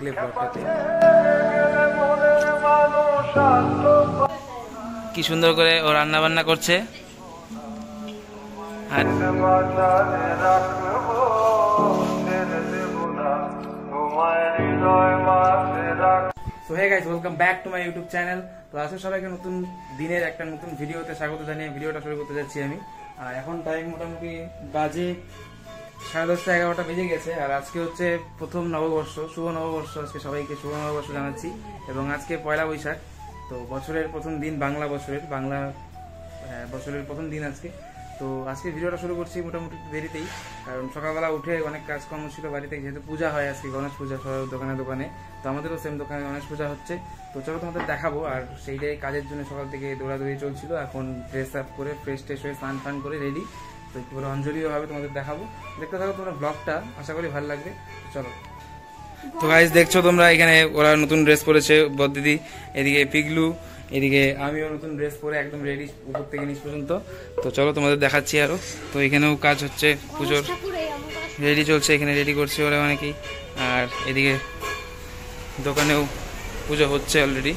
দেখলে ব্লগটাতে। কি সুন্দর করে ও রান্না বান্না করছে। আর so hey guys, welcome back to my YouTube channel. তো আজকে সবাইকে নতুন দিনের একটা নতুন ভিডিওতে স্বাগত জানিয়ে ভিডিওটা শুরু করতে যাচ্ছি আমি। আর এখন টাইম মোটামুটি বাজে 10:30 11টা বেজে গেছে। আর আজকে হচ্ছে প্রথম নববর্ষ, শুভ নববর্ষ। আজকে সবাইকে শুভ নববর্ষ জানাচ্ছি। এবং আজকে পয়লা বৈশাখ, তো বছরের প্রথম দিন, বাংলা বছরের প্রথম দিন আজকে। তো আজকে ভিডিওটা শুরু করছি মোটামুটি দেরিতেই, কারণ সকালবেলা উঠে অনেক কাজকর্ম ছিল বাড়িতে, যেহেতু পূজা হয় আজকে, গণেশ পূজা সব দোকানে। তো আমাদেরও সেম দোকানে গণেশ পূজা হচ্ছে। তো চলো তোমাদের দেখাবো। আর সেইটাই কাজের জন্য সকাল থেকে দৌড়াদৌড়ি চলছিল। এখন ড্রেস আপ করে ফ্রেশ ট্রেশ হয়ে স্নান ফান করে রেডি। তো একটু করে অঞ্জলিও হবে, তোমাদের দেখাবো। দেখতে থাকো তোমরা ব্লগটা, আশা করি ভালো লাগবে। চলো। তো গাইস, দেখছো তোমরা এখানে ওরা নতুন ড্রেস পরেছে, বড়দিদি, এদিকে পিগলু, এদিকে আমিও নতুন ড্রেস পরে একদম রেডি উপর থেকে নিচ পর্যন্ত। তো চলো তোমাদের দেখাচ্ছি আরো। তো এখানেও কাজ হচ্ছে, পুজোর রেডি চলছে, এখানে রেডি করছে ওরা অনেকেই। আর এদিকে দোকানেও পুজো হচ্ছে অলরেডি।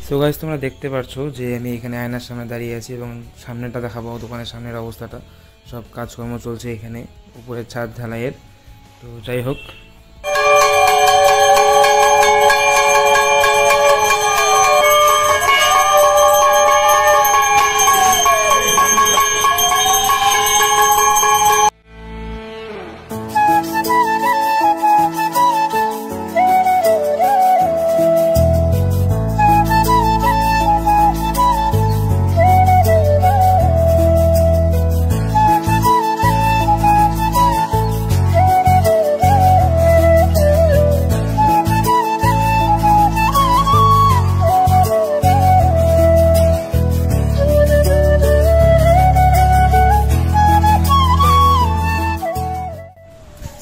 সো গাইস, তোমরা দেখতে পারছো যে আমি এখানে আয়নার সামনে দাঁড়িয়ে আছি এবং সামনেটা দেখাবো, দোকানের সামনের অবস্থাটা। সব কাজকর্ম চলছে এখানে, উপরে ছাদ ঢালাইয়ের। তো যাই হোক,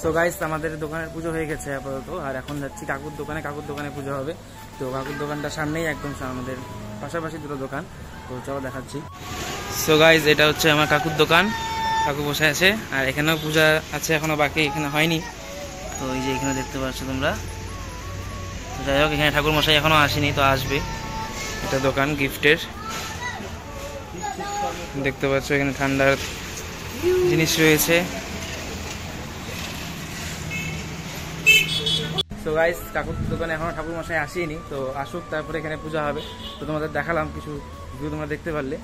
তো গাইস, আমাদের দোকানের পুজো হয়ে গেছে আপাতত। আর এখন যাচ্ছি কাকুর দোকানে পুজো হবে। তো কাকুর দোকানটার সামনেই, একদম আমাদের পাশাপাশি দুটো দোকান। তো চলো দেখাচ্ছি। সো গাইস, এটা হচ্ছে আমার কাকুর দোকান, কাকু বসে আছে। আর এখানেও পূজা আছে, এখনো বাকি, এখানে হয়নি। তো এই যে এখানে দেখতে পাচ্ছ তোমরা। যাই হোক, এখানে ঠাকুর মশাই এখনো আসেনি, তো আসবে। এটা দোকান গিফটের, দেখতে পাচ্ছ এখানে ঠান্ডার জিনিস রয়েছে। তো গাইস, কাকুর দোকানে এখনো ঠাকুর মশাই আসেনি, তো আসুক, তারপরে এখানে পূজা হবে। তো তোমাদের দেখালাম কিছু ভিউ, তোমরা দেখতে পারলে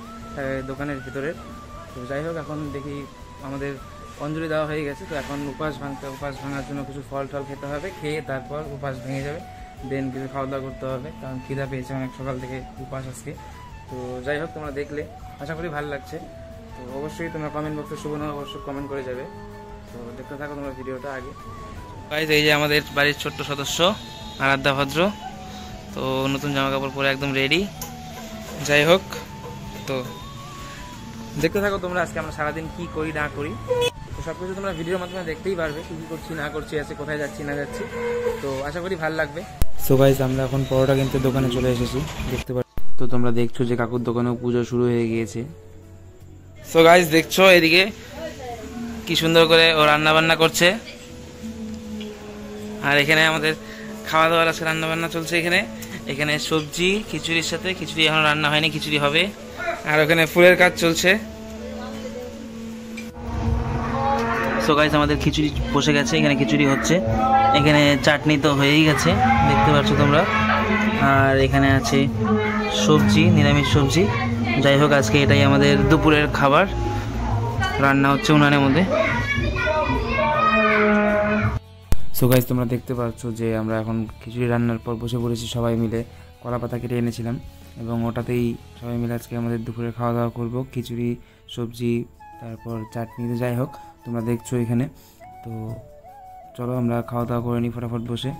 দোকানের ভিতরের। তো যাই হোক, এখন দেখি আমাদের অঞ্জলি দেওয়া হয়ে গেছে। তো এখন উপাস ভাঙার জন্য কিছু ফল টল খেতে হবে, খেয়ে তারপর উপাস ভেঙে যাবে। দেন কিছু খাওয়া দাওয়া করতে হবে, কারণ খিদা পেয়েছে অনেক সকাল থেকে, উপাস আজকে। তো যাই হোক, তোমরা দেখলে আশা করি ভালো লাগছে। তো অবশ্যই তোমরা কমেন্ট বক্সে শুভ নববর্ষ কমেন্ট করে যাবে। তো দেখতে থাকো তোমরা ভিডিওটা আগে। গাইস, এই যে আমাদের বাড়ির ছোট্ট সদস্য আরাধ্যা ভদ্র। তো নতুন জামা কাপড় পরে একদম রেডি। যাই হোক, তো দেখতে থাকো তোমরা আজকে আমরা সারাদিন কি করি না করি। তো সবকিছু তোমরা ভিডিওর মাধ্যমে দেখতেই পারবে, কি করছি না করছি, আছে কোথায় যাচ্ছি না যাচ্ছি। তো আশা করি ভালো লাগবে। সো গাইস, আমরা এখন পরোটা কিনতে দোকানে চলে এসেছি, দেখতে পাচ্ছ। তো তোমরা দেখছো যে কাকুর দোকানেও পুজো শুরু হয়ে গিয়েছে। সো গাইস, দেখছো এদিকে কি সুন্দর করে ও রান্না বান্না করছে। আর এখানে আমাদের খাওয়া দাওয়ার আছে, রান্না বান্না চলছে এখানে সবজি, খিচুড়ির সাথে, খিচুড়ি এখন রান্না হয়নি, খিচুড়ি হবে। আর ওখানে ফুলের কাজ চলছে। সো গাইস, আমাদের খিচুড়ি বসে গেছে, এখানে খিচুড়ি হচ্ছে। এখানে চাটনি তো হয়েই গেছে, দেখতে পাচ্ছ তোমরা। আর এখানে আছে সবজি, নিরামিষ সবজি। যাই হোক, আজকে এটাই আমাদের দুপুরের খাবার, রান্না হচ্ছে উনানের মধ্যে। সো গাইস, তোমরা দেখতে পাচ্ছ যে আমরা এখন খিচুড়ি রান্নার পর বসে পড়েছি সবাই মিলে। কলা পাতা কেটে এনেছিলাম এবং ওটাতেই সবাই মিলে আজকে আমাদের দুপুরে খাওয়া দাওয়া করবো। খিচুড়ি, সবজি, তারপর চাটনি। তো যাই হোক, তোমরা দেখছো এখানে। তো চলো আমরা খাওয়া দাওয়া করে নিই ফটাফট বসে।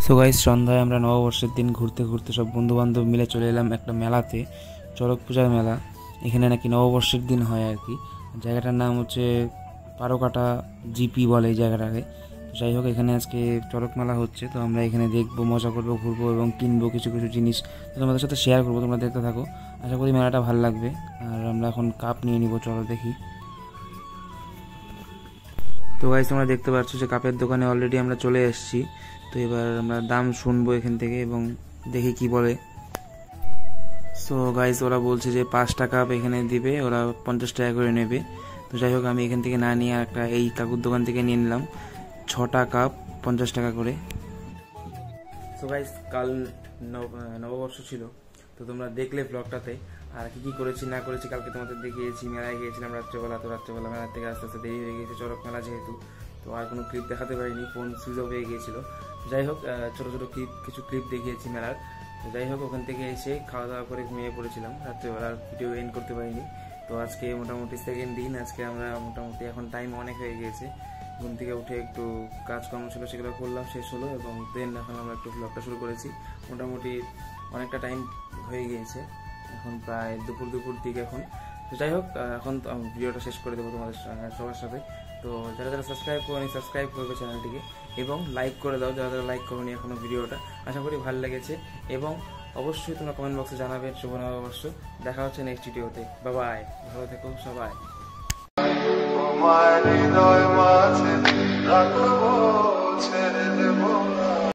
সো গাইস, সন্ধ্যায় আমরা নববর্ষের দিন ঘুরতে ঘুরতে সব বন্ধু বান্ধব মিলে চলে এলাম একটা মেলাতে, চড়ক পূজার মেলা। এখানে নাকি নববর্ষের দিন হয় আর কি। জায়গাটার নাম হচ্ছে পারোকাটা জিপি বলে এই জায়গাটাকে। তো যাই হোক, এখানে আজকে চড়ক মেলা হচ্ছে, তো আমরা এখানে দেখবো, মজা করবো, ঘুরবো এবং কিনবো কিছু কিছু জিনিস, তো তোমাদের সাথে শেয়ার করবো, তোমরা দেখতে থাকো। আশা করি মেলাটা ভালো লাগবে। আর আমরা এখন কাপ নিয়ে নিব, চলো দেখি। তো গাইস, তোমরা দেখতে পাচ্ছ যে কাপের দোকানে অলরেডি আমরা চলে এসেছি। তো এবার আমরা দাম শুনবো এখান থেকে এবং দেখি কি বলে। সো গাইস, ওরা বলছে যে 5টা কাপ এখানে দিবে, ওরা 50 টাকা করে নেবে। তো যাই হোক, আমি এখান থেকে না নিয়ে একটা এই কাকুর দোকান থেকে নিয়ে নিলাম 6টা কাপ 50 টাকা করে। সো গাইস, কাল নববর্ষ ছিল, তো তোমরা দেখলে ব্লগটাতে আর কি কি করেছি না করেছি কালকে তোমাদের দেখিয়েছি। মেলায় গিয়েছিলাম রাত্রেবেলা, তো রাত্রেবেলা মেলার থেকে আস্তে আস্তে দেরি হয়ে গিয়েছে, চড়ক মেলা যেহেতু, তো আর কোনো ক্লিপ দেখাতে পারিনি, ফোন সুইচ অফ হয়ে গিয়েছিল। যাই হোক, ছোটো ছোটো কিছু ক্লিপ দেখিয়েছি মেলার। তো যাই হোক, ওখান থেকে এসে খাওয়া দাওয়া করে ঘুমিয়ে পড়েছিলাম রাত্রেবেলা, আর ভিডিও এন্ড করতে পারিনি। তো আজকে মোটামুটি সেকেন্ড দিন, আজকে আমরা মোটামুটি এখন টাইম অনেক হয়ে গিয়েছে, ঘুম থেকে উঠে একটু কাজকর্ম ছিল সেগুলো করলাম, শেষ হলো, এবং দেন এখন আমরা একটু ব্লগটা শুরু করেছি। মোটামুটি অনেকটা টাইম হয়ে গিয়েছে, এখন প্রায় দুপুর দিকে এখন। তো যাই হোক, এখন ভিডিওটা শেষ করে দেবো তোমাদের সবার সাথে। তো যারা যারা সাবস্ক্রাইব করেনি, সাবস্ক্রাইব করবে চ্যানেলটিকে এবং লাইক করে দাও যারা যারা লাইক করোনি এখনো ভিডিওটা। আশা করি ভালো লেগেছে এবং অবশ্যই তোমরা কমেন্ট বক্সে জানাবে শুভ নববর্ষ। দেখা হচ্ছে নেক্সট ভিডিওতে। বাই বাই, ভালো থেকো সবাই।